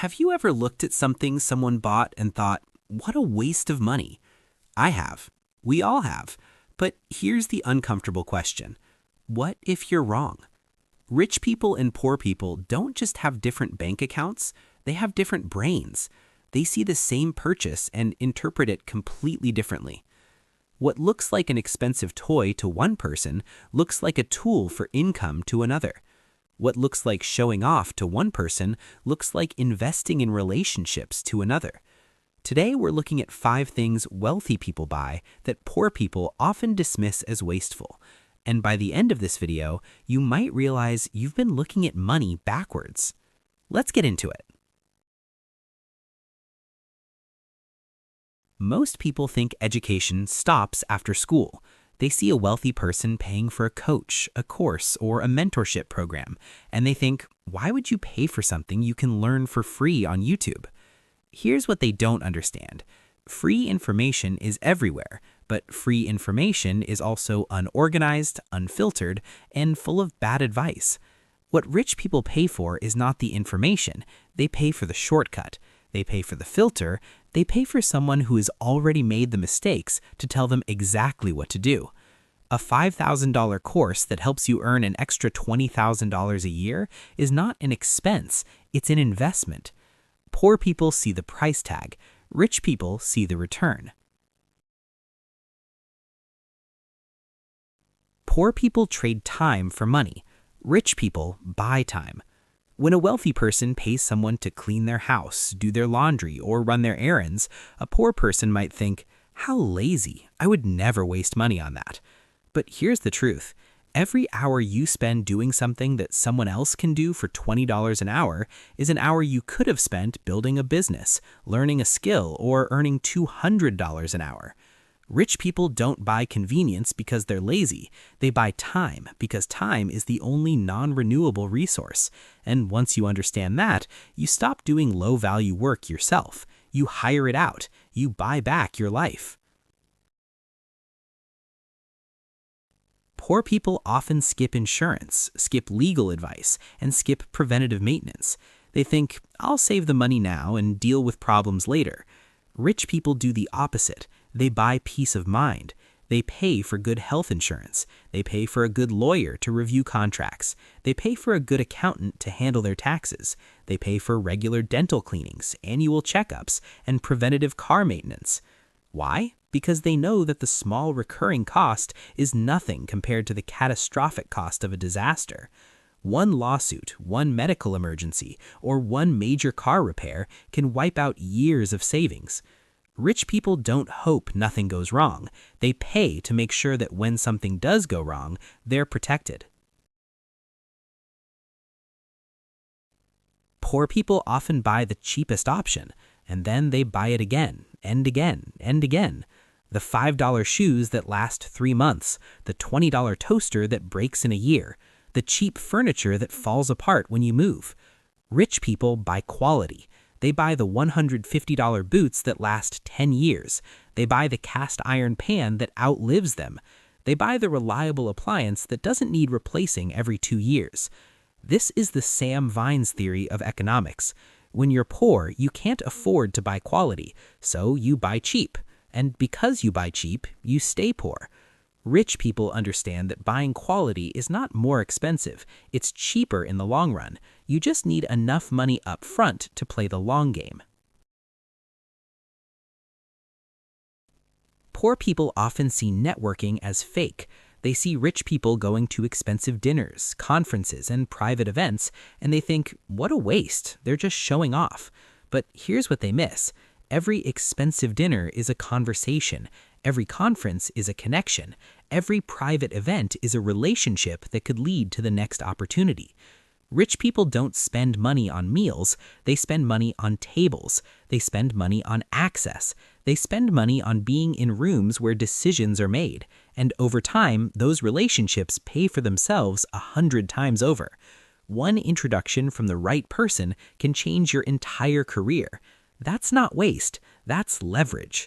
Have you ever looked at something someone bought and thought, what a waste of money? I have. We all have. But here's the uncomfortable question. What if you're wrong? Rich people and poor people don't just have different bank accounts, they have different brains. They see the same purchase and interpret it completely differently. What looks like an expensive toy to one person looks like a tool for income to another. What looks like showing off to one person looks like investing in relationships to another. Today, we're looking at 5 things wealthy people buy that poor people often dismiss as wasteful. And by the end of this video, you might realize you've been looking at money backwards. Let's get into it. Most people think education stops after school. They see a wealthy person paying for a coach, a course, or a mentorship program, and they think, why would you pay for something you can learn for free on YouTube? Here's what they don't understand. Free information is everywhere, but free information is also unorganized, unfiltered, and full of bad advice. What rich people pay for is not the information. They pay for the shortcut. They pay for the filter. They pay for someone who has already made the mistakes to tell them exactly what to do. A $5,000 course that helps you earn an extra $20,000 a year is not an expense, it's an investment. Poor people see the price tag. Rich people see the return. Poor people trade time for money. Rich people buy time. When a wealthy person pays someone to clean their house, do their laundry, or run their errands, a poor person might think, how lazy, I would never waste money on that. But here's the truth. Every hour you spend doing something that someone else can do for $20 an hour is an hour you could have spent building a business, learning a skill, or earning $200 an hour. Rich people don't buy convenience because they're lazy. They buy time because time is the only non-renewable resource. And once you understand that, you stop doing low-value work yourself. You hire it out. You buy back your life. Poor people often skip insurance, skip legal advice, and skip preventative maintenance. They think, I'll save the money now and deal with problems later. Rich people do the opposite. They buy peace of mind. They pay for good health insurance. They pay for a good lawyer to review contracts. They pay for a good accountant to handle their taxes. They pay for regular dental cleanings, annual checkups, and preventative car maintenance. Why? Because they know that the small recurring cost is nothing compared to the catastrophic cost of a disaster. One lawsuit, one medical emergency, or one major car repair can wipe out years of savings. Rich people don't hope nothing goes wrong. They pay to make sure that when something does go wrong, they're protected. Poor people often buy the cheapest option, and then they buy it again, and again, and again. The $5 shoes that last 3 months, the $20 toaster that breaks in a year, the cheap furniture that falls apart when you move. Rich people buy quality. They buy the $150 boots that last 10 years. They buy the cast iron pan that outlives them. They buy the reliable appliance that doesn't need replacing every 2 years. This is the Sam Vine's theory of economics. When you're poor, you can't afford to buy quality, so you buy cheap. And because you buy cheap, you stay poor. Rich people understand that buying quality is not more expensive, it's cheaper in the long run. You just need enough money up front to play the long game. Poor people often see networking as fake. They see rich people going to expensive dinners, conferences, and private events, and they think, what a waste, they're just showing off. But here's what they miss. Every expensive dinner is a conversation. Every conference is a connection. Every private event is a relationship that could lead to the next opportunity. Rich people don't spend money on meals. They spend money on tables. They spend money on access. They spend money on being in rooms where decisions are made. And over time, those relationships pay for themselves 100 times over. One introduction from the right person can change your entire career. That's not waste. That's leverage.